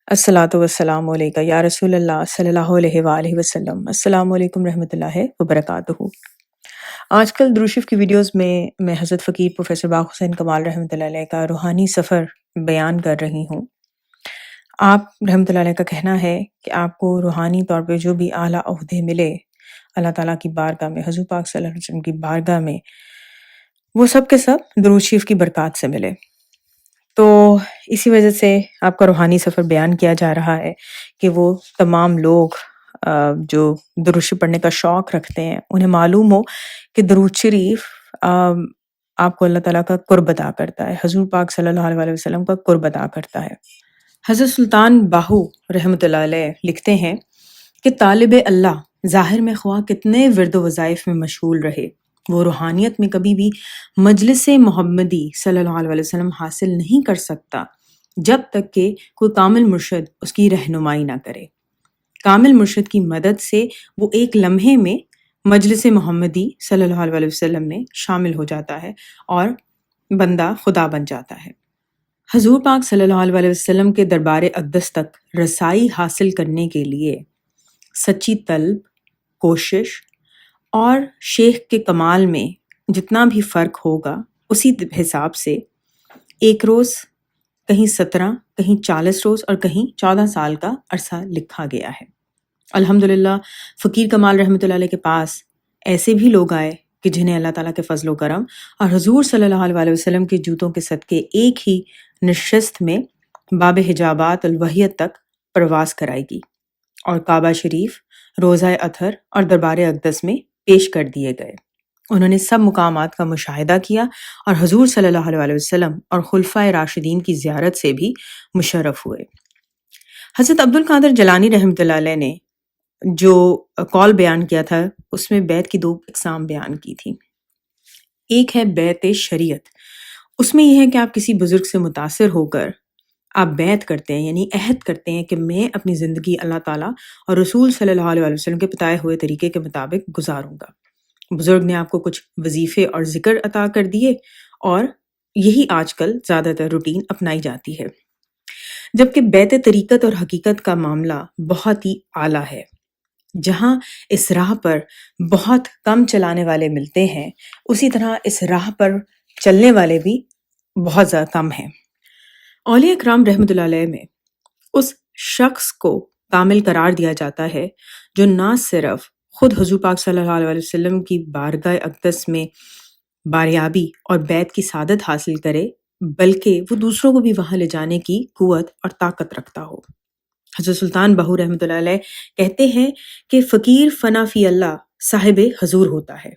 الصلاۃ والسلام علیکہ یا رسول اللہ صلی اللہ علیہ وآلہ وسلم۔ السلام علیکم رحمۃ اللہ وبرکاتہ۔ آج کل درود شریف کی ویڈیوز میں حضرت فقیر پروفیسر باغ حسین کمال رحمۃ اللہ علیہ کا روحانی سفر بیان کر رہی ہوں۔ آپ رحمۃ اللہ علیہ کا کہنا ہے کہ آپ کو روحانی طور پہ جو بھی اعلیٰ عہدے ملے اللہ تعالیٰ کی بارگاہ میں، حضور پاک صلی اللہ علیہ وسلم کی بارگاہ میں، وہ سب کے سب درود شریف کی برکات سے ملے۔ تو اسی وجہ سے آپ کا روحانی سفر بیان کیا جا رہا ہے کہ وہ تمام لوگ جو درود شریف پڑھنے کا شوق رکھتے ہیں انہیں معلوم ہو کہ درود شریف آپ کو اللہ تعالیٰ کا قرب عطا کرتا ہے، حضور پاک صلی اللہ علیہ وسلم کا قرب عطا کرتا ہے۔ حضرت سلطان باہو رحمۃ اللہ علیہ لکھتے ہیں کہ طالب اللہ ظاہر میں خواہ کتنے ورد و وظائف میں مشغول رہے، وہ روحانیت میں کبھی بھی مجلس محمدی صلی اللہ علیہ وسلم حاصل نہیں کر سکتا جب تک کہ کوئی کامل مرشد اس کی رہنمائی نہ کرے۔ کامل مرشد کی مدد سے وہ ایک لمحے میں مجلس محمدی صلی اللہ علیہ وسلم میں شامل ہو جاتا ہے اور بندہ خدا بن جاتا ہے۔ حضور پاک صلی اللہ علیہ وسلم کے دربار اقدس تک رسائی حاصل کرنے کے لیے سچی طلب، کوشش اور شیخ کے کمال میں جتنا بھی فرق ہوگا اسی حساب سے ایک روز، کہیں 17، کہیں 40 روز اور کہیں 14 سال کا عرصہ لکھا گیا ہے۔ الحمدللہ فقیر کمال رحمۃ اللہ علیہ کے پاس ایسے بھی لوگ آئے کہ جنہیں اللہ تعالیٰ کے فضل و کرم اور حضور صلی اللہ علیہ وسلم کے جوتوں کے صدقے ایک ہی نشست میں باب حجابات الوحیت تک پرواز کرائی گی اور کعبہ شریف، روضہ اطہر اور دربار اقدس میں پیش کر دیے گئے۔ انہوں نے سب مقامات کا مشاہدہ کیا اور حضور صلی اللہ علیہ وسلم اور خلفائے راشدین کی زیارت سے بھی مشرف ہوئے۔ حضرت عبد القادر جیلانی رحمۃ اللہ علیہ نے جو قول بیان کیا تھا اس میں بیعت کی 2 اقسام بیان کی تھی۔ ایک ہے بیعت شریعت، اس میں یہ ہے کہ آپ کسی بزرگ سے متاثر ہو کر آپ بیعت کرتے ہیں، یعنی عہد کرتے ہیں کہ میں اپنی زندگی اللہ تعالیٰ اور رسول صلی اللہ علیہ وسلم کے بتائے ہوئے طریقے کے مطابق گزاروں گا۔ بزرگ نے آپ کو کچھ وظیفے اور ذکر عطا کر دیے اور یہی آج کل زیادہ تر روٹین اپنائی جاتی ہے، جبکہ بیعت طریقت اور حقیقت کا معاملہ بہت ہی اعلیٰ ہے۔ جہاں اس راہ پر بہت کم چلانے والے ملتے ہیں، اسی طرح اس راہ پر چلنے والے بھی بہت زیادہ کم ہیں۔ اولیاء کرام رحمۃ اللہ علیہ میں اس شخص کو کامل قرار دیا جاتا ہے جو نہ صرف خود حضور پاک صلی اللہ علیہ وسلم کی بارگاہ اقدس میں باریابی اور بیعت کی سعادت حاصل کرے، بلکہ وہ دوسروں کو بھی وہاں لے جانے کی قوت اور طاقت رکھتا ہو۔ حضرت سلطان باہو رحمۃ اللہ علیہ کہتے ہیں کہ فقیر فنا فی اللہ صاحب حضور ہوتا ہے۔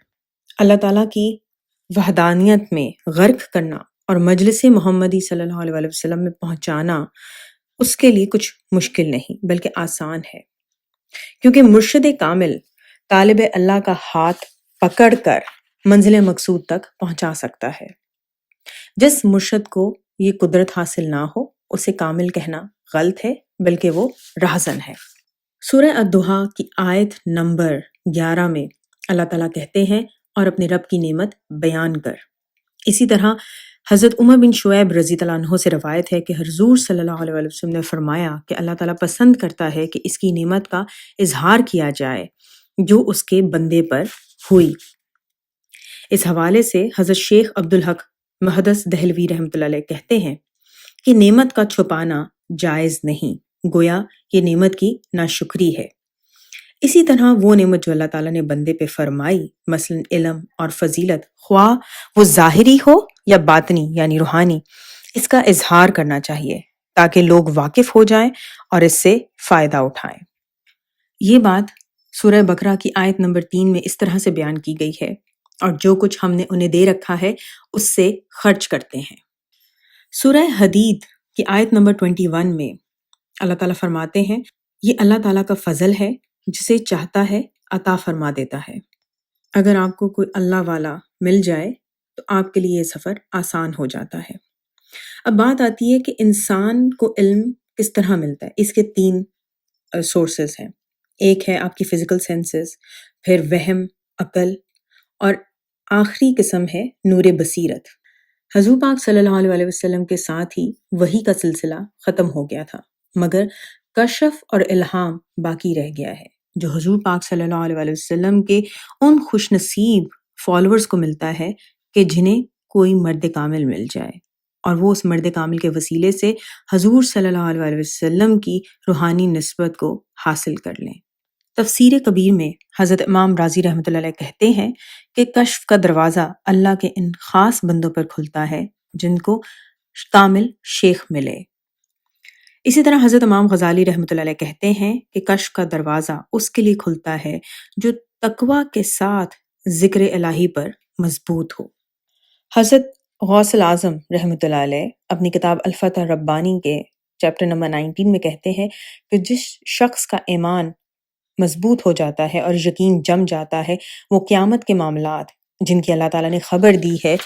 اللہ تعالیٰ کی وحدانیت میں غرق کرنا اور مجلس محمدی صلی اللہ علیہ وسلم میں پہنچانا اس کے لیے کچھ مشکل نہیں بلکہ آسان ہے، کیونکہ مرشد کامل طالب اللہ کا ہاتھ پکڑ کر منزل مقصود تک پہنچا سکتا ہے۔ جس مرشد کو یہ قدرت حاصل نہ ہو اسے کامل کہنا غلط ہے، بلکہ وہ راہزن ہے۔ سورہ الضحیٰ کی آیت نمبر 11 میں اللہ تعالیٰ کہتے ہیں اور اپنے رب کی نعمت بیان کر۔ اسی طرح حضرت عمر بن شعیب رضی اللہ عنہ سے روایت ہے کہ حضور صلی اللہ علیہ وسلم نے فرمایا کہ اللہ تعالیٰ پسند کرتا ہے کہ اس کی نعمت کا اظہار کیا جائے جو اس کے بندے پر ہوئی۔ اس حوالے سے حضرت شیخ عبدالحق محدث دہلوی رحمۃ اللہ علیہ کہتے ہیں کہ نعمت کا چھپانا جائز نہیں، گویا یہ نعمت کی ناشکری ہے۔ اسی طرح وہ نعمت جو اللہ تعالیٰ نے بندے پہ فرمائی، مثلا علم اور فضیلت، خواہ وہ ظاہری ہو یا باطنی یعنی روحانی، اس کا اظہار کرنا چاہیے تاکہ لوگ واقف ہو جائیں اور اس سے فائدہ اٹھائیں۔ یہ بات سورہ بقرہ کی آیت نمبر 3 میں اس طرح سے بیان کی گئی ہے، اور جو کچھ ہم نے انہیں دے رکھا ہے اس سے خرچ کرتے ہیں۔ سورہ حدید کی آیت نمبر 21 میں اللہ تعالیٰ فرماتے ہیں یہ اللہ تعالیٰ کا فضل ہے، جسے چاہتا ہے عطا فرما دیتا ہے۔ اگر آپ کو کوئی اللہ والا مل جائے تو آپ کے لیے یہ سفر آسان ہو جاتا ہے۔ اب بات آتی ہے کہ انسان کو علم کس طرح ملتا ہے۔ اس کے 3 سورسز ہیں۔ ایک ہے آپ کی فزیکل سینسز، پھر وہم، عقل، اور آخری قسم ہے نور بصیرت۔ حضور پاک صلی اللہ علیہ وسلم کے ساتھ ہی وحی کا سلسلہ ختم ہو گیا تھا۔ مگر کشف اور الہام باقی رہ گیا ہے، جو حضور پاک صلی اللہ علیہ وسلم کے ان خوش نصیب فالوورز کو ملتا ہے کہ جنہیں کوئی مرد کامل مل جائے اور وہ اس مرد کامل کے وسیلے سے حضور صلی اللہ علیہ وسلم کی روحانی نسبت کو حاصل کر لیں۔ تفسیر کبیر میں حضرت امام راضی رحمۃ اللہ علیہ کہتے ہیں کہ کشف کا دروازہ اللہ کے ان خاص بندوں پر کھلتا ہے جن کو کامل شیخ ملے۔ اسی طرح حضرت امام غزالی رحمۃ اللہ علیہ کہتے ہیں کہ کشف کا دروازہ اس کے لیے کھلتا ہے جو تقوی کے ساتھ ذکر الہی پر مضبوط ہو۔ حضرت غوث الاعظم رحمۃ اللہ علیہ اپنی کتاب الفتح ربانی کے چیپٹر نمبر 19 میں کہتے ہیں کہ جس شخص کا ایمان مضبوط ہو جاتا ہے اور یقین جم جاتا ہے، وہ قیامت کے معاملات جن کی اللہ تعالیٰ نے خبر دی ہے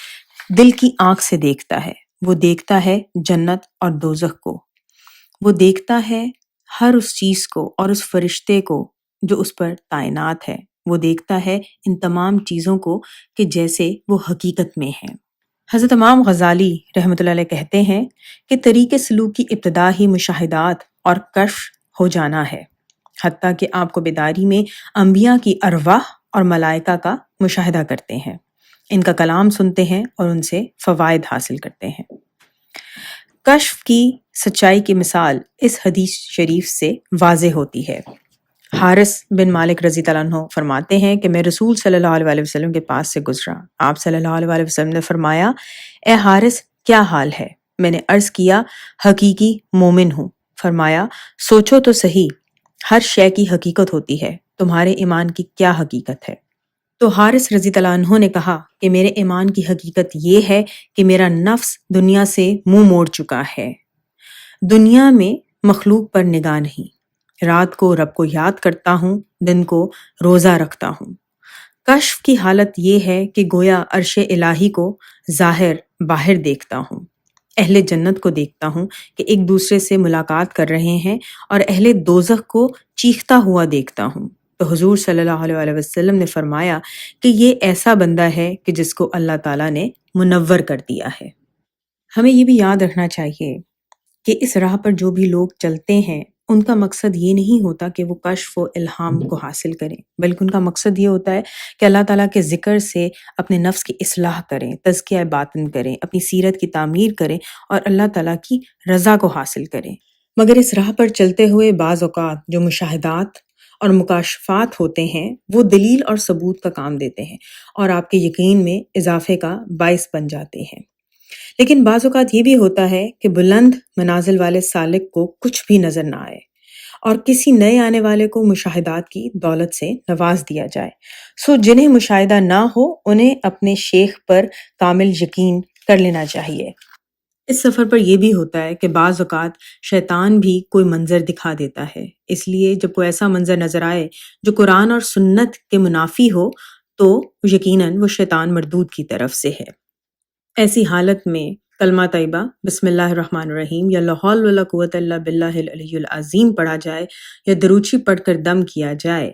دل کی آنکھ سے دیکھتا ہے۔ وہ دیکھتا ہے جنت اور دوزخ کو، وہ دیکھتا ہے ہر اس چیز کو اور اس فرشتے کو جو اس پر تعینات ہے، وہ دیکھتا ہے ان تمام چیزوں کو کہ جیسے وہ حقیقت میں ہیں۔ حضرت امام غزالی رحمۃ اللہ علیہ کہتے ہیں کہ طریق سلوک کی ابتدا ہی مشاہدات اور کشف ہو جانا ہے، حتیٰ کہ آپ کو بیداری میں انبیاء کی ارواح اور ملائکہ کا مشاہدہ کرتے ہیں، ان کا کلام سنتے ہیں اور ان سے فوائد حاصل کرتے ہیں۔ کشف کی سچائی کی مثال اس حدیث شریف سے واضح ہوتی ہے۔ حارث بن مالک رضی اللہ عنہ فرماتے ہیں کہ میں رسول صلی اللہ علیہ وسلم کے پاس سے گزرا، آپ صلی اللہ علیہ وسلم نے فرمایا، اے حارث کیا حال ہے؟ میں نے عرض کیا، حقیقی مومن ہوں۔ فرمایا، سوچو تو صحیح، ہر شے کی حقیقت ہوتی ہے، تمہارے ایمان کی کیا حقیقت ہے؟ تو حارث رضی اللہ عنہ نے کہا کہ میرے ایمان کی حقیقت یہ ہے کہ میرا نفس دنیا سے منہ موڑ چکا ہے، دنیا میں مخلوق پر نگاہ نہیں، رات کو رب کو یاد کرتا ہوں، دن کو روزہ رکھتا ہوں۔ کشف کی حالت یہ ہے کہ گویا عرش الہی کو ظاہر باہر دیکھتا ہوں، اہل جنت کو دیکھتا ہوں کہ ایک دوسرے سے ملاقات کر رہے ہیں، اور اہل دوزخ کو چیختا ہوا دیکھتا ہوں۔ تو حضور صلی اللہ علیہ وسلم نے فرمایا کہ یہ ایسا بندہ ہے کہ جس کو اللہ تعالیٰ نے منور کر دیا ہے۔ ہمیں یہ بھی یاد رکھنا چاہیے کہ اس راہ پر جو بھی لوگ چلتے ہیں ان کا مقصد یہ نہیں ہوتا کہ وہ کشف و الہام کو حاصل کریں، بلکہ ان کا مقصد یہ ہوتا ہے کہ اللہ تعالیٰ کے ذکر سے اپنے نفس کی اصلاح کریں، تزکیہ باطن کریں، اپنی سیرت کی تعمیر کریں اور اللہ تعالیٰ کی رضا کو حاصل کریں۔ مگر اس راہ پر چلتے ہوئے بعض اوقات جو مشاہدات اور مکاشفات ہوتے ہیں وہ دلیل اور ثبوت کا کام دیتے ہیں اور آپ کے یقین میں اضافے کا باعث بن جاتے ہیں۔ لیکن بعض اوقات یہ بھی ہوتا ہے کہ بلند منازل والے سالک کو کچھ بھی نظر نہ آئے اور کسی نئے آنے والے کو مشاہدات کی دولت سے نواز دیا جائے۔ جنہیں مشاہدہ نہ ہو انہیں اپنے شیخ پر کامل یقین کر لینا چاہیے۔ اس سفر پر یہ بھی ہوتا ہے کہ بعض اوقات شیطان بھی کوئی منظر دکھا دیتا ہے، اس لیے جب کوئی ایسا منظر نظر آئے جو قرآن اور سنت کے منافی ہو تو یقیناً وہ شیطان مردود کی طرف سے ہے۔ ایسی حالت میں کلمہ طیبہ بسم اللہ الرحمن الرحیم یا لا حول ولا قوت الا باللہ العلی العظیم پڑھا جائے یا درود شریف پڑھ کر دم کیا جائے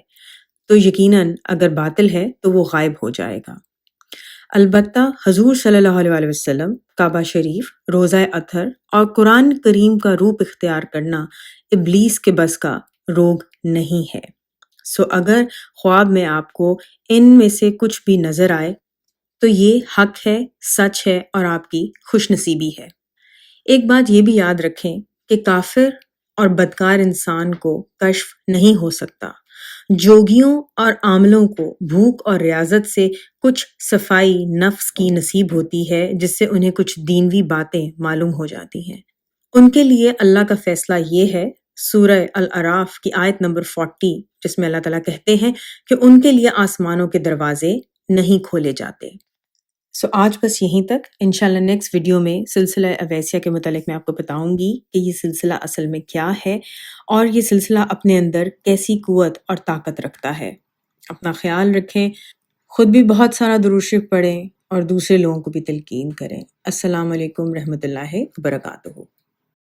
تو یقیناً اگر باطل ہے تو وہ غائب ہو جائے گا۔ البتہ حضور صلی اللہ علیہ وسلم، کعبہ شریف، روضہ اطہر اور قرآن کریم کا روپ اختیار کرنا ابلیس کے بس کا روگ نہیں ہے۔ اگر خواب میں آپ کو ان میں سے کچھ بھی نظر آئے تو یہ حق ہے، سچ ہے اور آپ کی خوش نصیبی ہے۔ ایک بات یہ بھی یاد رکھیں کہ کافر اور بدکار انسان کو کشف نہیں ہو سکتا۔ جوگیوں اور عاملوں کو بھوک اور ریاضت سے کچھ صفائی نفس کی نصیب ہوتی ہے جس سے انہیں کچھ دینوی باتیں معلوم ہو جاتی ہیں۔ ان کے لیے اللہ کا فیصلہ یہ ہے، سورہ الاعراف کی آیت نمبر 40، جس میں اللہ تعالیٰ کہتے ہیں کہ ان کے لیے آسمانوں کے دروازے نہیں کھولے جاتے۔ آج بس یہیں تک۔ انشاءاللہ نیکسٹ ویڈیو میں سلسلہ اویسیہ کے متعلق میں آپ کو بتاؤں گی کہ یہ سلسلہ اصل میں کیا ہے اور یہ سلسلہ اپنے اندر کیسی قوت اور طاقت رکھتا ہے۔ اپنا خیال رکھیں، خود بھی بہت سارا درود شریف پڑھیں اور دوسرے لوگوں کو بھی تلقین کریں۔ السلام علیکم رحمۃ اللہ وبرکاتہ۔